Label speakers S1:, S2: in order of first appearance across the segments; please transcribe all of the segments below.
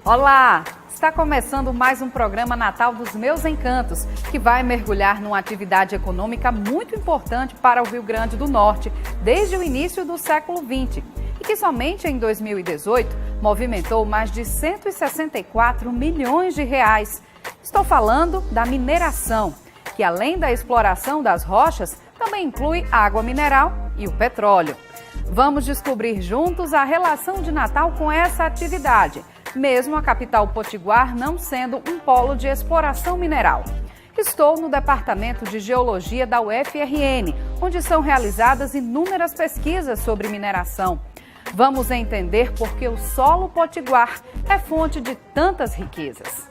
S1: Olá! Está começando mais um programa Natal dos Meus Encantos, que vai mergulhar numa atividade econômica muito importante para o Rio Grande do Norte, desde o início do século XX, e que somente em 2018 movimentou mais de 164 milhões de reais. Estou falando da mineração, que além da exploração das rochas, também inclui água mineral e o petróleo. Vamos descobrir juntos a relação de Natal com essa atividade, mesmo a capital potiguar não sendo um polo de exploração mineral. Estou no Departamento de Geologia da UFRN, onde são realizadas inúmeras pesquisas sobre mineração. Vamos entender por que o solo potiguar é fonte de tantas riquezas.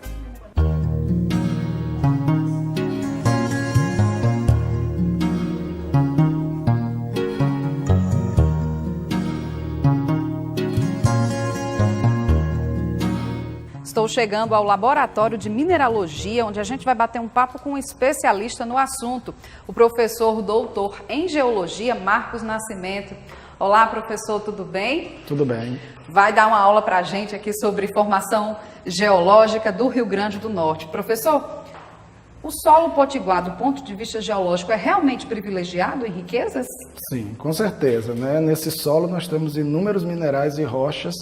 S1: Estou chegando ao Laboratório de Mineralogia, onde a gente vai bater um papo com um especialista no assunto, o professor doutor em Geologia, Marcos Nascimento. Olá, professor, tudo bem?
S2: Tudo bem.
S1: Vai dar uma aula para a gente aqui sobre formação geológica do Rio Grande do Norte. Professor, o solo potiguar, do ponto de vista geológico, é realmente privilegiado em riquezas?
S2: Sim, com certeza, né? Nesse solo nós temos inúmeros minerais e rochas,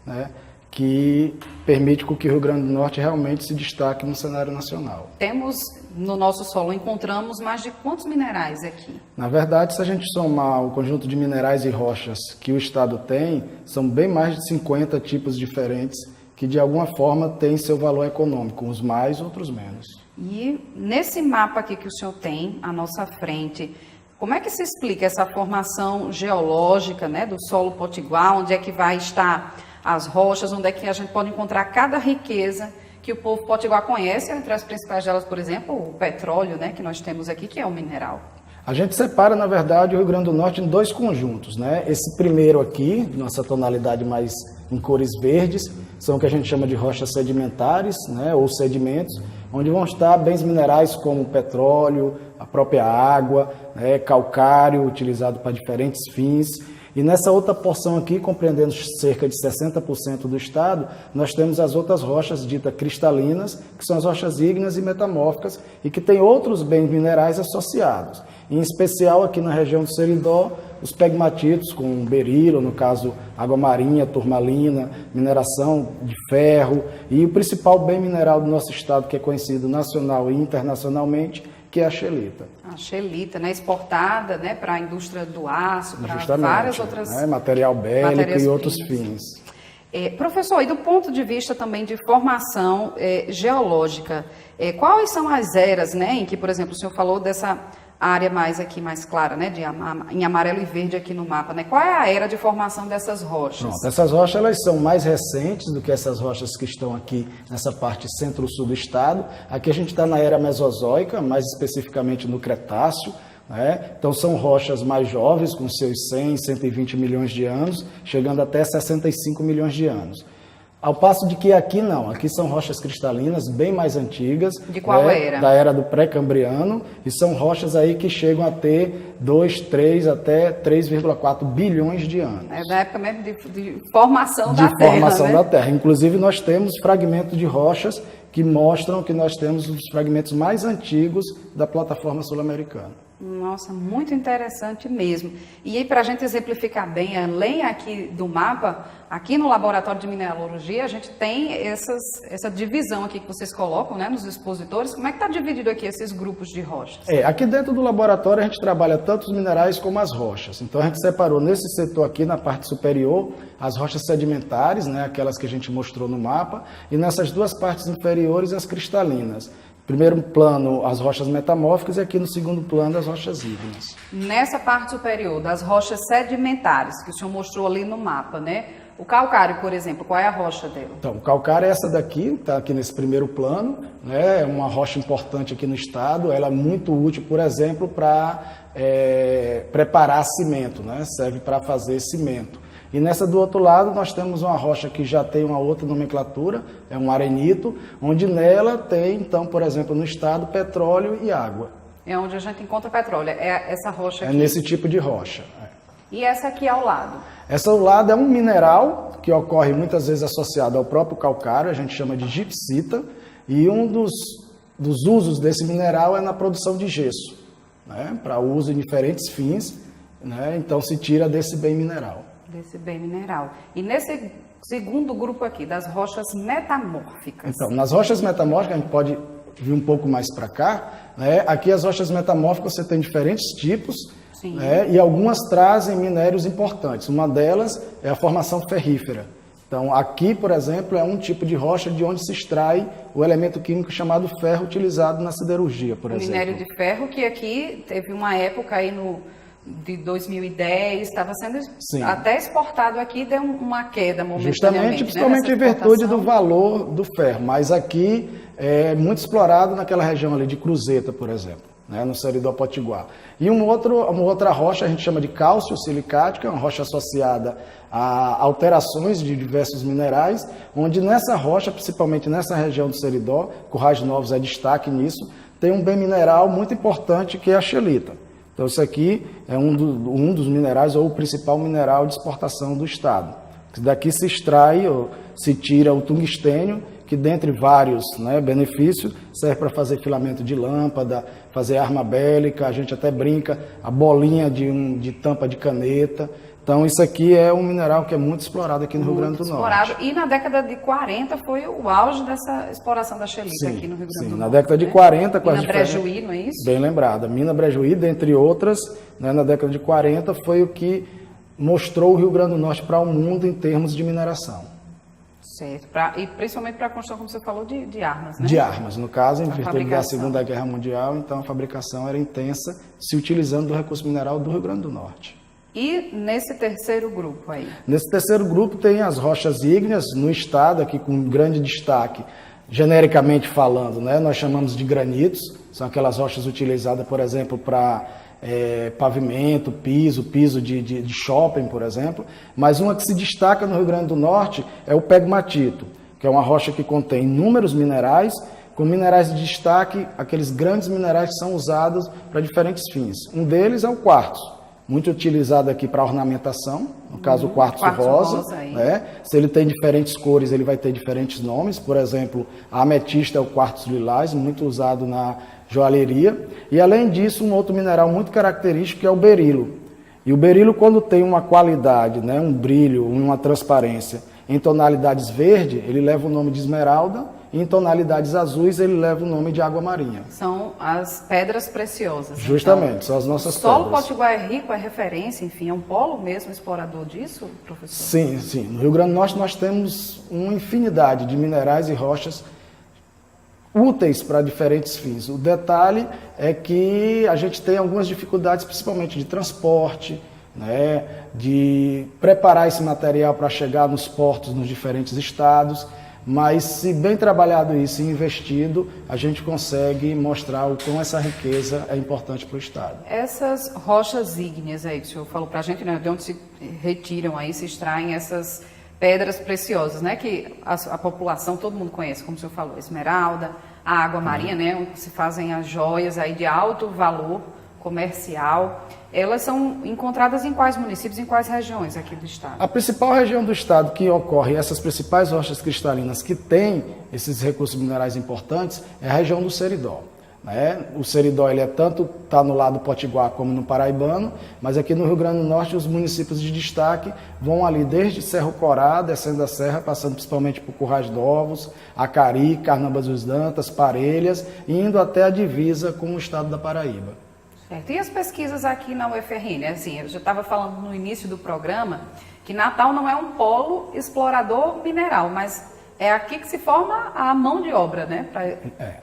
S2: né, que permite que o Rio Grande do Norte realmente se destaque no cenário nacional.
S1: Temos, no nosso solo, encontramos mais de quantos minerais aqui?
S2: Na verdade, se a gente somar o conjunto de minerais e rochas que o estado tem, são bem mais de 50 tipos diferentes que de alguma forma têm seu valor econômico, uns mais, outros menos.
S1: E nesse mapa aqui que o senhor tem à nossa frente, como é que se explica essa formação geológica, né, do solo potiguar, onde é que vai estar as rochas, onde é que a gente pode encontrar cada riqueza que o povo potiguar conhece, entre as principais delas, por exemplo, o petróleo, né, que nós temos aqui, que é o mineral.
S2: A gente separa, na verdade, o Rio Grande do Norte em dois conjuntos, né? Esse primeiro aqui, nossa tonalidade mais em cores verdes, são o que a gente chama de rochas sedimentares, né, ou sedimentos, onde vão estar bens minerais como petróleo, a própria água, né, calcário, utilizado para diferentes fins. E nessa outra porção aqui, compreendendo cerca de 60% do estado, nós temos as outras rochas ditas cristalinas, que são as rochas ígneas e metamórficas, e que têm outros bens minerais associados. Em especial aqui na região do Seridó, os pegmatitos com berilo, no caso água marinha, turmalina, mineração de ferro, e o principal bem mineral do nosso estado, que é conhecido nacional e internacionalmente, que é a xelita.
S1: A xelita, né, exportada, né, para a indústria do aço, para várias outras...
S2: Né, material bélico e outros fins.
S1: Professor, e do ponto de vista também de formação geológica, quais são as eras, né, em que, por exemplo, o senhor falou dessa área mais clara, né, em amarelo e verde aqui no mapa, né? Qual é a era de formação dessas rochas?
S2: Pronto, essas rochas elas são mais recentes do que essas rochas que estão aqui nessa parte centro-sul do estado. Aqui a gente está na era mesozoica, mais especificamente no Cretáceo, né? Então são rochas mais jovens, com seus 100, 120 milhões de anos, chegando até 65 milhões de anos. Ao passo de que aqui não, aqui são rochas cristalinas bem mais antigas.
S1: De qual era?
S2: Da era do pré-cambriano, e são rochas aí que chegam a ter 2, 3 até 3,4 bilhões de anos.
S1: É da época mesmo de formação da Terra.
S2: De formação,
S1: né,
S2: da Terra. Inclusive nós temos fragmentos de rochas que mostram que nós temos os fragmentos mais antigos da plataforma sul-americana.
S1: Nossa, muito interessante mesmo. E aí, para a gente exemplificar bem, além aqui do mapa, aqui no Laboratório de Mineralogia, a gente tem essa divisão aqui que vocês colocam, né, nos expositores. Como é que está dividido aqui esses grupos de rochas?
S2: Aqui dentro do laboratório a gente trabalha tanto os minerais como as rochas. Então a gente separou nesse setor aqui, na parte superior, as rochas sedimentares, né, aquelas que a gente mostrou no mapa, e nessas duas partes inferiores as cristalinas. Primeiro plano, as rochas metamórficas, e aqui no segundo plano, as rochas ígneas.
S1: Nessa parte superior, das rochas sedimentares, que o senhor mostrou ali no mapa, né? O calcário, por exemplo, qual é a rocha dele?
S2: Então, o calcário é essa daqui, está aqui nesse primeiro plano, né? É uma rocha importante aqui no estado, ela é muito útil, por exemplo, para preparar cimento, né? Serve para fazer cimento. E nessa do outro lado nós temos uma rocha que já tem uma outra nomenclatura, é um arenito, onde nela tem, então, por exemplo, no estado, petróleo e água.
S1: É onde a gente encontra petróleo, é essa rocha aqui?
S2: É nesse tipo de rocha.
S1: E essa aqui ao lado?
S2: Essa ao lado é um mineral que ocorre muitas vezes associado ao próprio calcário, a gente chama de gipsita, e um dos usos desse mineral é na produção de gesso, né, para uso em diferentes fins, né, então se tira desse bem mineral.
S1: Desse bem mineral. E nesse segundo grupo aqui, das rochas metamórficas.
S2: Então, nas rochas metamórficas, a gente pode vir um pouco mais para cá, né, aqui as rochas metamórficas você tem diferentes tipos, né, e algumas trazem minérios importantes. Uma delas é a formação ferrífera. Então, aqui, por exemplo, é um tipo de rocha de onde se extrai o elemento químico chamado ferro, utilizado na siderurgia, por exemplo.
S1: Minério de ferro, que aqui teve uma época aí de 2010, estava sendo até exportado aqui, deu uma queda momentaneamente.
S2: Justamente, principalmente em virtude do valor do ferro, mas aqui é muito explorado naquela região ali de Cruzeta, por exemplo, né, no Seridó Potiguar. E uma outra rocha a gente chama de cálcio silicático, é uma rocha associada a alterações de diversos minerais, onde nessa rocha, principalmente nessa região do Seridó, Currais Novos é destaque nisso, tem um bem mineral muito importante que é a xelita. Então isso aqui é um dos minerais, ou o principal mineral de exportação do estado. Daqui se extrai, ou se tira o tungstênio, que dentre vários, né, benefícios, serve para fazer filamento de lâmpada, fazer arma bélica, a gente até brinca, a bolinha de tampa de caneta. Então isso aqui é um mineral que é muito explorado aqui no Rio Grande do Norte.
S1: E na década de 40 foi o auge dessa exploração da xelita aqui no Rio Grande do Norte.
S2: Na década de 40, com
S1: Mina Brejuí, não é isso?
S2: Bem lembrada. Mina Brejuí, dentre outras, né, na década de 40 foi o que mostrou o Rio Grande do Norte para o mundo em termos de mineração.
S1: Certo, e principalmente para a construção, como você falou, de armas, né?
S2: De armas, no caso, em virtude da Segunda Guerra Mundial, então a fabricação era intensa, se utilizando do recurso mineral do Rio Grande do Norte.
S1: E nesse terceiro grupo aí?
S2: Nesse terceiro grupo tem as rochas ígneas, no estado aqui com grande destaque, genericamente falando, né? Nós chamamos de granitos, são aquelas rochas utilizadas, por exemplo, para pavimento, piso de shopping, por exemplo, mas uma que se destaca no Rio Grande do Norte é o pegmatito, que é uma rocha que contém inúmeros minerais, com minerais de destaque, aqueles grandes minerais que são usados para diferentes fins. Um deles é o quartzo, muito utilizado aqui para ornamentação, no caso o quartzo rosa, né? Se ele tem diferentes cores, ele vai ter diferentes nomes, por exemplo, a ametista é o quartzo lilás, muito usado na joalheria, e além disso um outro mineral muito característico que é o berilo. E o berilo, quando tem uma qualidade, né, um brilho, uma transparência em tonalidades verde, ele leva o nome de esmeralda, e em tonalidades azuis ele leva o nome de água marinha.
S1: São as pedras preciosas.
S2: Justamente,
S1: então,
S2: são as nossas pedras.
S1: O solo potiguar é rico, é referência, enfim, é um polo mesmo explorador disso, professor?
S2: Sim, sim. No Rio Grande do Norte nós temos uma infinidade de minerais e rochas úteis para diferentes fins. O detalhe é que a gente tem algumas dificuldades, principalmente de transporte, né, de preparar esse material para chegar nos portos nos diferentes estados, mas se bem trabalhado isso e investido, a gente consegue mostrar o quão essa riqueza é importante para o estado.
S1: Essas rochas ígneas aí que o senhor falou para a gente, né, de onde se retiram aí, se extraem essas pedras preciosas, né, que a população, todo mundo conhece, como o senhor falou, esmeralda, a água marinha, né, onde se fazem as joias aí de alto valor comercial. Elas são encontradas em quais municípios, em quais regiões aqui do estado? A principal região do estado que ocorre essas principais rochas cristalinas que têm esses recursos minerais importantes é a região do Seridó. Né? O Seridó ele está no lado potiguar como no paraibano, mas aqui no Rio Grande do Norte os municípios de destaque vão ali desde Cerro Corá, descendo a serra, passando principalmente por Currais Novos, Acari, Carnambas dos Dantas, Parelhas, e indo até a divisa com o estado da Paraíba. Certo. E as pesquisas aqui na UFRN, né? Assim, eu já estava falando no início do programa que Natal não é um polo explorador mineral, mas é aqui que se forma a mão de obra, né, para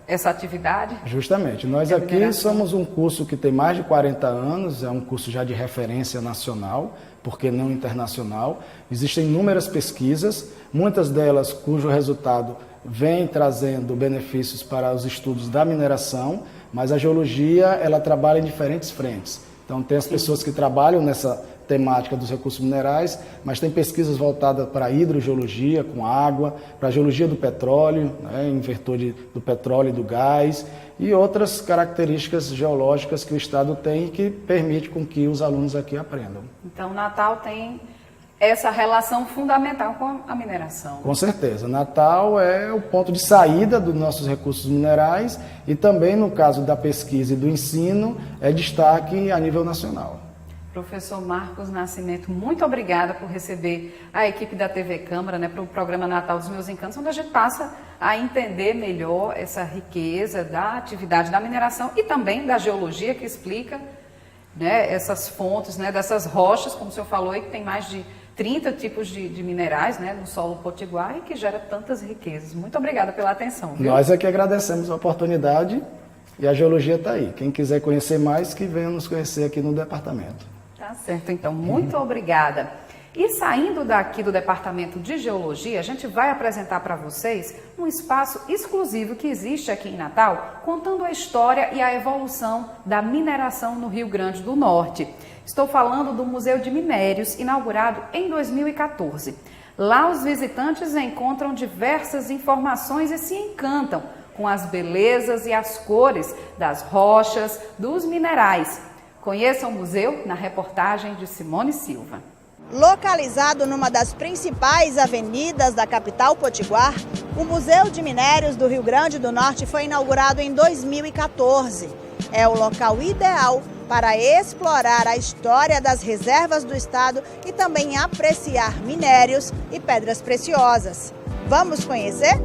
S1: essa atividade.
S2: Justamente. Nós aqui somos um curso que tem mais de 40 anos, é um curso já de referência nacional, por que não internacional. Existem inúmeras pesquisas, muitas delas cujo resultado vem trazendo benefícios para os estudos da mineração, mas a geologia ela trabalha em diferentes frentes. Então tem as pessoas que trabalham nessa temática dos recursos minerais, mas tem pesquisas voltadas para a hidrogeologia, com água, para a geologia do petróleo, né, em virtude do petróleo e do gás, e outras características geológicas que o estado tem e que permite com que os alunos aqui aprendam.
S1: Então, Natal tem essa relação fundamental com a mineração.
S2: Com certeza. Natal é o ponto de saída dos nossos recursos minerais e também, no caso da pesquisa e do ensino, é destaque a nível nacional.
S1: Professor Marcos Nascimento, muito obrigada por receber a equipe da TV Câmara, para o programa Natal dos Meus Encantos, onde a gente passa a entender melhor essa riqueza da atividade da mineração e também da geologia, que explica, essas fontes, dessas rochas, como o senhor falou, que tem mais de 30 tipos de minerais no solo potiguar e que gera tantas riquezas. Muito obrigada pela atenção. Viu?
S2: Nós é que agradecemos a oportunidade e a geologia está aí. Quem quiser conhecer mais, que venha nos conhecer aqui no departamento.
S1: Tá certo, então, muito obrigada. E saindo daqui do Departamento de Geologia, a gente vai apresentar para vocês um espaço exclusivo que existe aqui em Natal, contando a história e a evolução da mineração no Rio Grande do Norte. Estou falando do Museu de Minérios, inaugurado em 2014. Lá os visitantes encontram diversas informações e se encantam com as belezas e as cores das rochas, dos minerais. Conheça o museu na reportagem de Simone Silva.
S3: Localizado numa das principais avenidas da capital potiguar, o Museu de Minérios do Rio Grande do Norte foi inaugurado em 2014. É o local ideal para explorar a história das reservas do estado e também apreciar minérios e pedras preciosas. Vamos conhecer?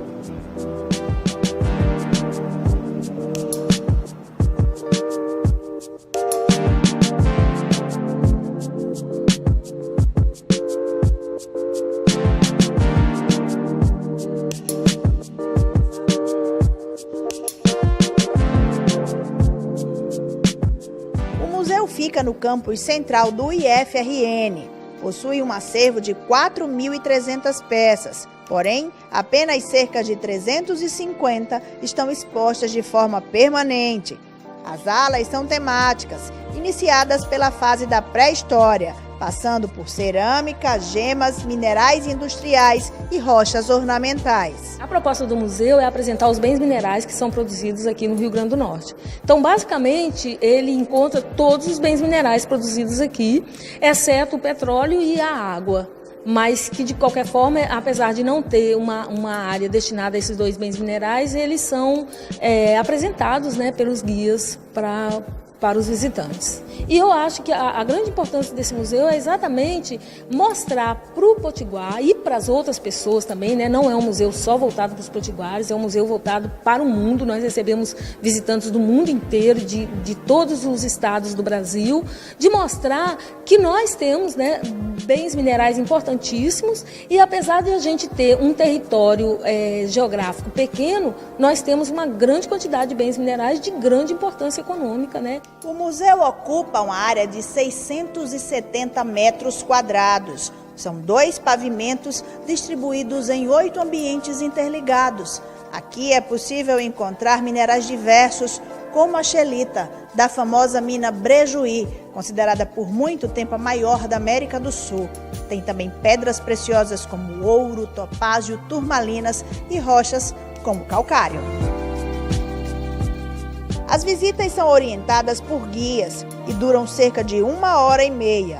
S3: Fica no campus central do IFRN. Possui um acervo de 4.300 peças, porém, apenas cerca de 350 estão expostas de forma permanente. As alas são temáticas, iniciadas pela fase da pré-história, passando por cerâmica, gemas, minerais industriais e rochas ornamentais.
S4: A proposta do museu é apresentar os bens minerais que são produzidos aqui no Rio Grande do Norte. Então, basicamente, ele encontra todos os bens minerais produzidos aqui, exceto o petróleo e a água. Mas que, de qualquer forma, apesar de não ter uma área destinada a esses dois bens minerais, eles são apresentados pelos guias para os visitantes. E eu acho que a grande importância desse museu é exatamente mostrar para o potiguar e para as outras pessoas também, não é um museu só voltado para os potiguares, é um museu voltado para o mundo. Nós recebemos visitantes do mundo inteiro, de todos os estados do Brasil, de mostrar que nós temos bens minerais importantíssimos e apesar de a gente ter um território geográfico pequeno, nós temos uma grande quantidade de bens minerais de grande importância econômica,
S3: O museu ocupa uma área de 670 metros quadrados. São 2 pavimentos distribuídos em 8 ambientes interligados. Aqui é possível encontrar minerais diversos, como a xelita, da famosa mina Brejuí, considerada por muito tempo a maior da América do Sul. Tem também pedras preciosas como ouro, topázio, turmalinas e rochas como calcário. As visitas são orientadas por guias e duram cerca de 1h30.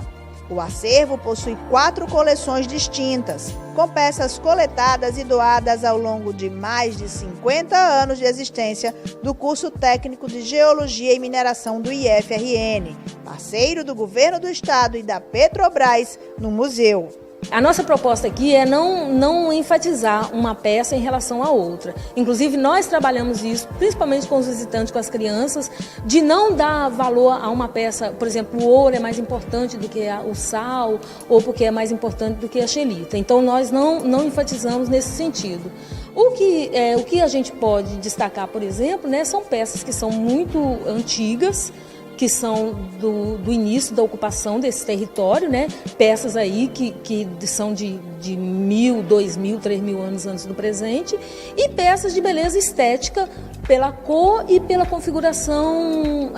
S3: O acervo possui 4 coleções distintas, com peças coletadas e doadas ao longo de mais de 50 anos de existência do curso técnico de Geologia e Mineração do IFRN, parceiro do Governo do Estado e da Petrobras no museu.
S4: A nossa proposta aqui é não enfatizar uma peça em relação à outra. Inclusive, nós trabalhamos isso, principalmente com os visitantes, com as crianças, de não dar valor a uma peça, por exemplo, o ouro é mais importante do que o sal, ou porque é mais importante do que a xelita. Então, nós não enfatizamos nesse sentido. O que a gente pode destacar, por exemplo, são peças que são muito antigas, que são do início da ocupação desse território, peças aí que são de 1.000, 2.000, 3.000 anos antes do presente, e peças de beleza estética pela cor e pela configuração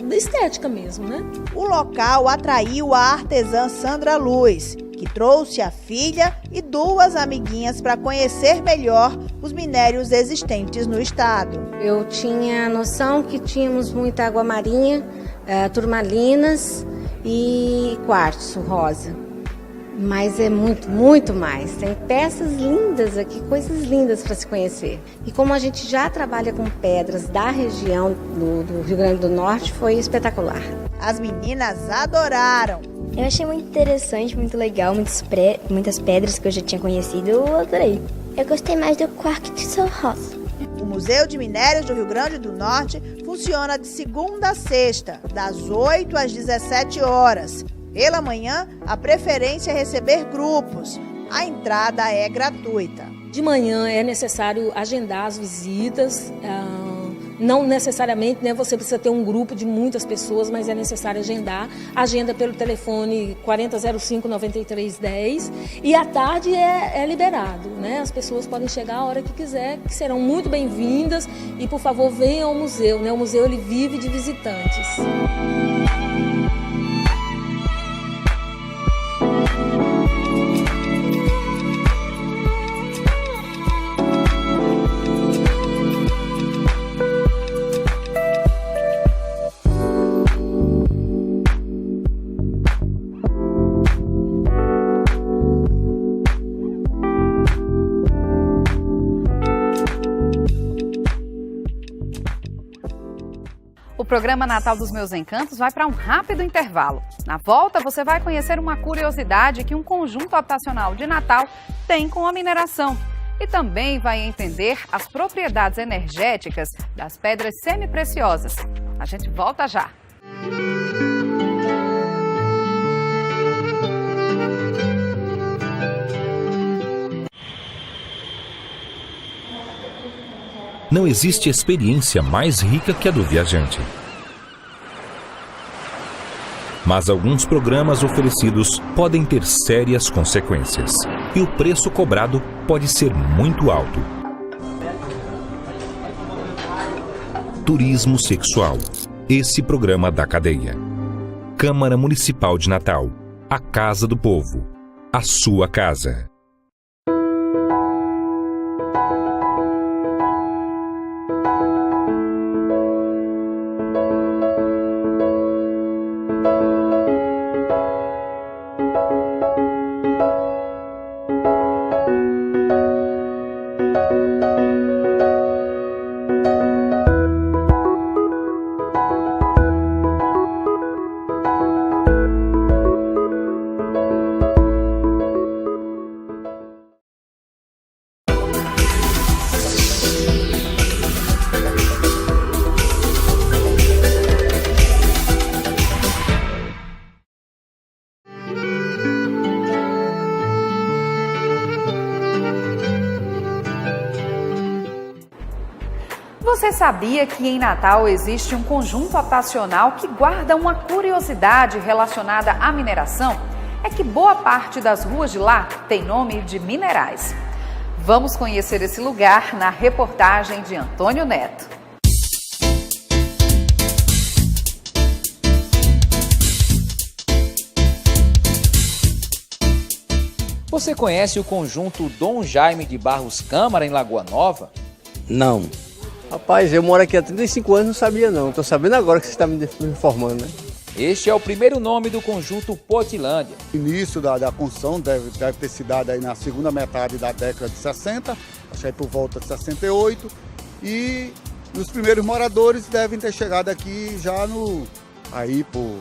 S4: estética mesmo,
S3: O local atraiu a artesã Sandra Luz, que trouxe a filha e 2 amiguinhas para conhecer melhor os minérios existentes no estado.
S5: Eu tinha noção que tínhamos muita água marinha, turmalinas e quartzo rosa. Mas é muito, muito mais. Tem peças lindas aqui, coisas lindas para se conhecer. E como a gente já trabalha com pedras da região do Rio Grande do Norte, foi espetacular.
S3: As meninas adoraram.
S6: Eu achei muito interessante, muito legal, muitas pedras que eu já tinha conhecido, eu adorei. Eu gostei mais do Quark de São Rosa.
S3: O Museu de Minérios do Rio Grande do Norte funciona de segunda a sexta, das 8 às 17 horas. Pela manhã, a preferência é receber grupos. A entrada é gratuita.
S4: De manhã é necessário agendar as visitas. Não necessariamente, né, você precisa ter um grupo de muitas pessoas, mas é necessário agendar. Agenda pelo telefone 4005-9310 e à tarde é liberado, né? As pessoas podem chegar a hora que quiser, que serão muito bem-vindas e, por favor, venham ao museu, né? O museu ele vive de visitantes.
S1: O programa Natal dos Meus Encantos vai para um rápido intervalo. Na volta, você vai conhecer uma curiosidade que um conjunto habitacional de Natal tem com a mineração. E também vai entender as propriedades energéticas das pedras semipreciosas. A gente volta já.
S7: Não existe experiência mais rica que a do viajante. Mas alguns programas oferecidos podem ter sérias consequências. E o preço cobrado pode ser muito alto. Turismo sexual. Esse programa da cadeia. Câmara Municipal de Natal. A Casa do Povo. A sua casa.
S1: Você sabia que em Natal existe um conjunto habitacional que guarda uma curiosidade relacionada à mineração? É que boa parte das ruas de lá tem nome de minerais. Vamos conhecer esse lugar na reportagem de Antônio Neto.
S8: Você conhece o conjunto Dom Jaime de Barros Câmara em Lagoa Nova?
S9: Não. Rapaz, eu moro aqui há 35 anos e não sabia não. Estou sabendo agora que você está me informando, né?
S8: Este é o primeiro nome do conjunto Potilândia.
S10: O início da construção deve ter se dado aí na segunda metade da década de 60, acho que aí por volta de 68. E os primeiros moradores devem ter chegado aqui já aí por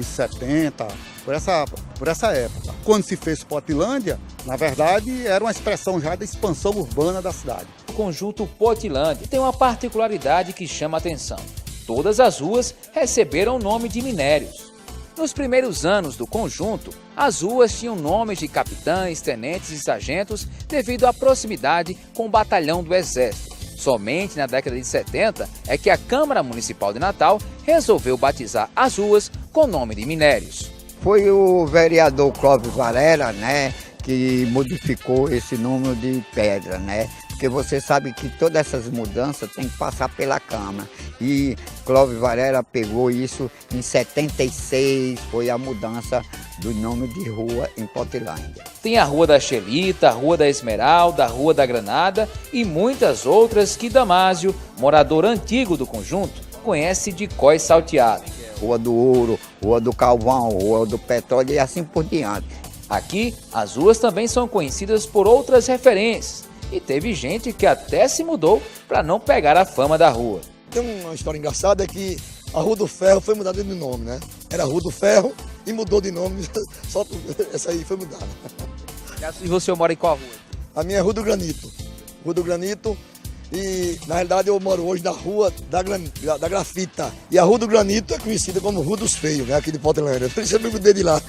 S10: 70, por essa época. Quando se fez Potilândia, na verdade, era uma expressão já da expansão urbana da cidade.
S8: O conjunto Potilândia tem uma particularidade que chama a atenção. Todas as ruas receberam o nome de minérios. Nos primeiros anos do conjunto, as ruas tinham nomes de capitães, tenentes e sargentos devido à proximidade com o batalhão do Exército. Somente na década de 70 é que a Câmara Municipal de Natal resolveu batizar as ruas com o nome de minérios.
S11: Foi o vereador Clóvis Varela, né, que modificou esse número de pedra, né? Porque você sabe que todas essas mudanças tem que passar pela Câmara. E Clóvis Varela pegou isso em 76, foi a mudança do nome de rua em Potilândia.
S8: Tem a Rua da Xelita, a Rua da Esmeralda, a Rua da Granada e muitas outras que Damásio, morador antigo do conjunto, conhece de cós salteado.
S11: Rua do Ouro, Rua do Calvão, Rua do Petróleo e assim por diante.
S8: Aqui, as ruas também são conhecidas por outras referências e teve gente que até se mudou para não pegar a fama da rua.
S12: Tem uma história engraçada, é que a Rua do Ferro foi mudada de nome, né? Era Rua do Ferro e mudou de nome, só essa aí foi mudada.
S8: E você mora em qual rua?
S12: A minha é Rua do Granito. Rua do Granito. E, na realidade, eu moro hoje na Rua da Grafita. E a Rua do Granito é conhecida como Rua dos Feios, né? Aqui de Portelândia. Por isso eu me mudei de lá.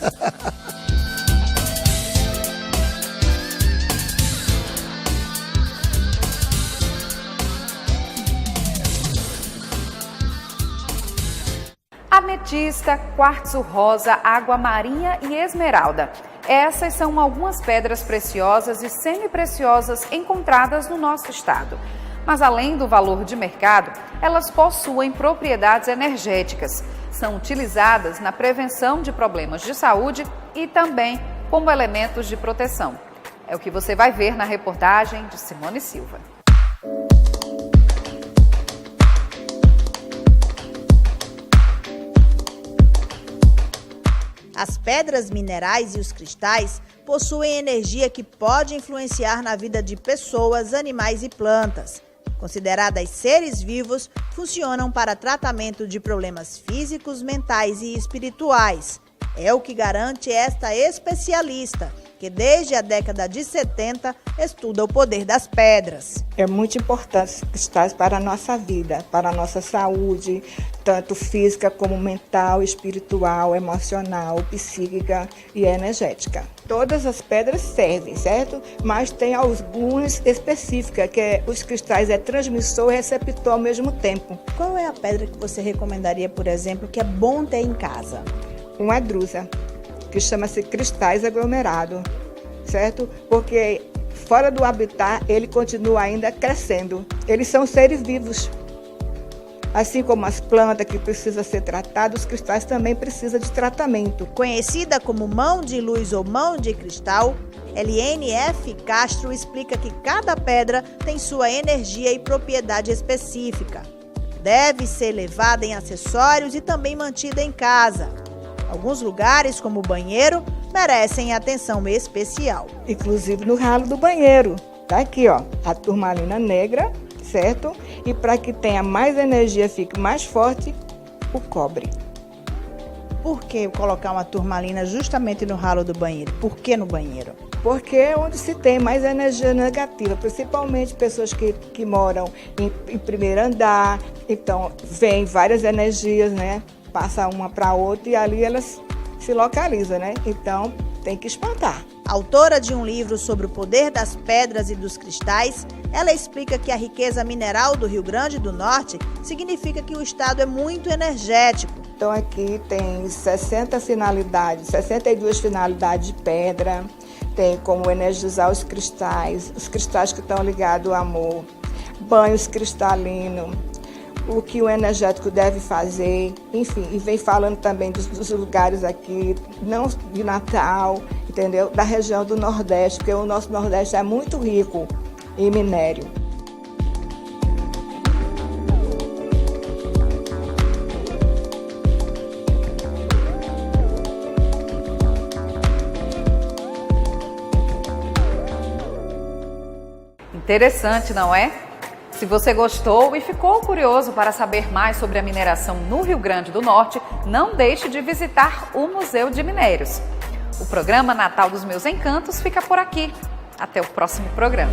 S1: Ametista, quartzo rosa, água marinha e esmeralda. Essas são algumas pedras preciosas e semi-preciosas encontradas no nosso estado. Mas além do valor de mercado, elas possuem propriedades energéticas. São utilizadas na prevenção de problemas de saúde e também como elementos de proteção. É o que você vai ver na reportagem de Simone Silva.
S3: As pedras minerais e os cristais possuem energia que pode influenciar na vida de pessoas, animais e plantas. Consideradas seres vivos, funcionam para tratamento de problemas físicos, mentais e espirituais. É o que garante esta especialista, que desde a década de 70 estuda o poder das pedras.
S13: É muito importante os cristais para a nossa vida, para a nossa saúde, tanto física como mental, espiritual, emocional, psíquica e energética. Todas as pedras servem, certo? Mas tem algumas específicas, que os cristais é transmissor e receptor ao mesmo tempo.
S3: Qual é a pedra que você recomendaria, por exemplo, que é bom ter em casa?
S13: Uma drusa, que chama-se cristais aglomerados, certo? Porque fora do habitat ele continua ainda crescendo. Eles são seres vivos. Assim como as plantas que precisam ser tratadas, os cristais também precisam de tratamento.
S3: Conhecida como mão de luz ou mão de cristal, Eliane F. Castro explica que cada pedra tem sua energia e propriedade específica. Deve ser levada em acessórios e também mantida em casa. Alguns lugares, como o banheiro, merecem atenção especial.
S13: Inclusive no ralo do banheiro. Tá aqui, ó, a turmalina negra, certo? E para que tenha mais energia, fique mais forte, o cobre.
S3: Por que colocar uma turmalina justamente no ralo do banheiro? Por que no banheiro?
S13: Porque é onde se tem mais energia negativa, principalmente pessoas que moram em primeiro andar. Então, vem várias energias, né? Passa uma para outra e ali elas se localizam, né? Então, tem que espantar.
S3: Autora de um livro sobre o poder das pedras e dos cristais, ela explica que a riqueza mineral do Rio Grande do Norte significa que o estado é muito energético.
S13: Então, aqui tem 62 finalidades de pedra, tem como energizar os cristais que estão ligados ao amor, banhos cristalinos, o que o energético deve fazer, enfim, e vem falando também dos lugares aqui, não de Natal, entendeu? Da região do Nordeste, porque o nosso Nordeste é muito rico em minério.
S1: Interessante, não é? Se você gostou e ficou curioso para saber mais sobre a mineração no Rio Grande do Norte, não deixe de visitar o Museu de Minérios. O programa Natal dos Meus Encantos fica por aqui. Até o próximo programa.